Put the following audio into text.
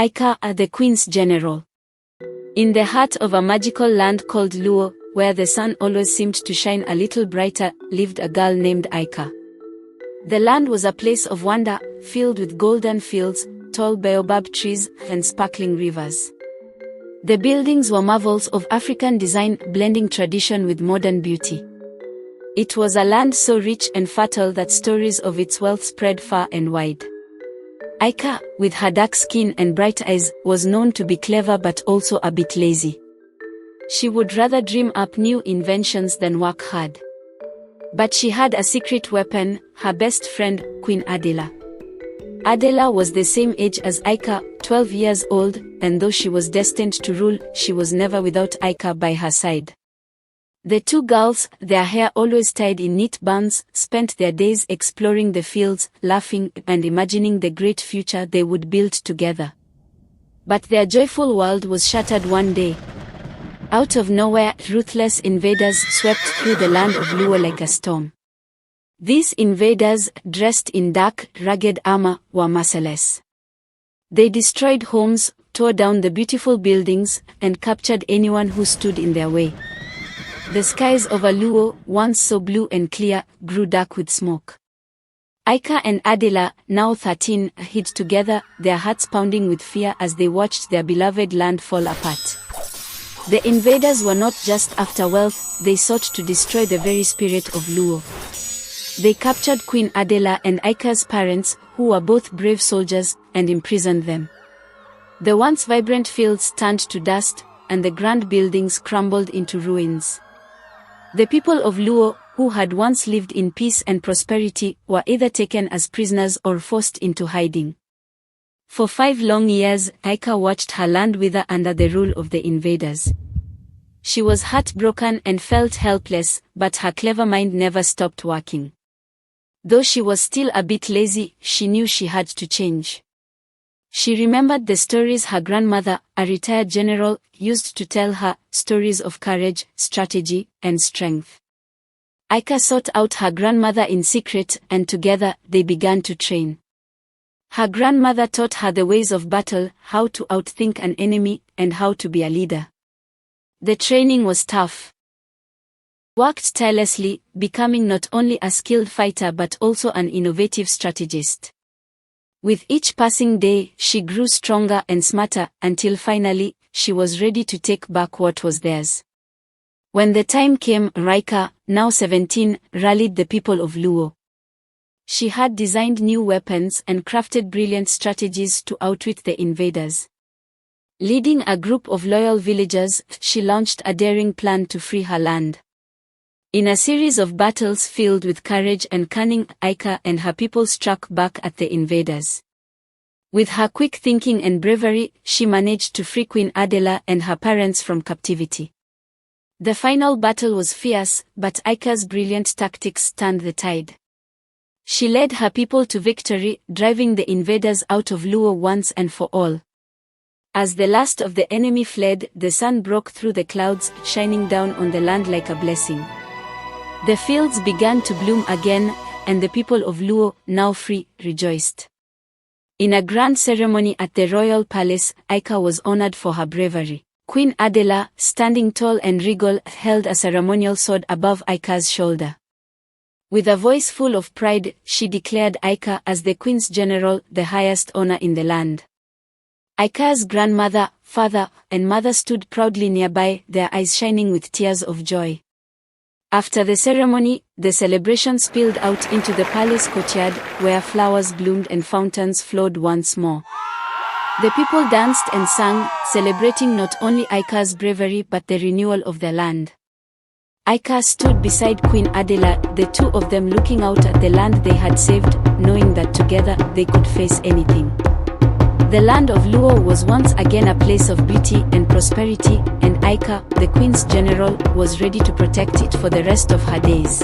Aikah, the Queen's general. In the heart of a magical land called Luo, where the sun always seemed to shine a little brighter, lived a girl named Aikah. The land was a place of wonder, filled with golden fields, tall baobab trees, and sparkling rivers. The buildings were marvels of African design, blending tradition with modern beauty. It was a land so rich and fertile that stories of its wealth spread far and wide. Aikah, with her dark skin and bright eyes, was known to be clever but also a bit lazy. She would rather dream up new inventions than work hard. But she had a secret weapon, her best friend, Queen Adila. Adila was the same age as Aikah, 12 years old, and though she was destined to rule, she was never without Aikah by her side. The two girls, their hair always tied in neat buns, spent their days exploring the fields, laughing, and imagining the great future they would build together. But their joyful world was shattered one day. Out of nowhere, ruthless invaders swept through the land of Luo like a storm. These invaders, dressed in dark, rugged armor, were merciless. They destroyed homes, tore down the beautiful buildings, and captured anyone who stood in their way. The skies over Luo, once so blue and clear, grew dark with smoke. Aikah and Adila, now 13, hid together, their hearts pounding with fear as they watched their beloved land fall apart. The invaders were not just after wealth, they sought to destroy the very spirit of Luo. They captured Queen Adila and Aikah's parents, who were both brave soldiers, and imprisoned them. The once vibrant fields turned to dust, and the grand buildings crumbled into ruins. The people of Luo, who had once lived in peace and prosperity, were either taken as prisoners or forced into hiding. For 5 long years, Aikah watched her land wither under the rule of the invaders. She was heartbroken and felt helpless, but her clever mind never stopped working. Though she was still a bit lazy, she knew she had to change. She remembered the stories her grandmother, a retired general, used to tell her, stories of courage, strategy, and strength. Aikah sought out her grandmother in secret, and together, they began to train. Her grandmother taught her the ways of battle, how to outthink an enemy, and how to be a leader. The training was tough. Worked tirelessly, becoming not only a skilled fighter but also an innovative strategist. With each passing day, she grew stronger and smarter, until finally, she was ready to take back what was theirs. When the time came, Aikah, now 17, rallied the people of Luo. She had designed new weapons and crafted brilliant strategies to outwit the invaders. Leading a group of loyal villagers, she launched a daring plan to free her land. In a series of battles filled with courage and cunning, Aikah and her people struck back at the invaders. With her quick thinking and bravery, she managed to free Queen Adila and her parents from captivity. The final battle was fierce, but Aikah's brilliant tactics turned the tide. She led her people to victory, driving the invaders out of Luo once and for all. As the last of the enemy fled, the sun broke through the clouds, shining down on the land like a blessing. The fields began to bloom again, and the people of Luo, now free, rejoiced. In a grand ceremony at the royal palace, Aikah was honored for her bravery. Queen Adila, standing tall and regal, held a ceremonial sword above Aikah's shoulder. With a voice full of pride, she declared Aikah as the Queen's general, the highest honor in the land. Aikah's grandmother, father, and mother stood proudly nearby, their eyes shining with tears of joy. After the ceremony, the celebration spilled out into the palace courtyard, where flowers bloomed and fountains flowed once more. The people danced and sang, celebrating not only Aikah's bravery but the renewal of their land. Aikah stood beside Queen Adila, the two of them looking out at the land they had saved, knowing that together they could face anything. The land of Luo was once again a place of beauty and prosperity, and Aikah, the Queen's general, was ready to protect it for the rest of her days.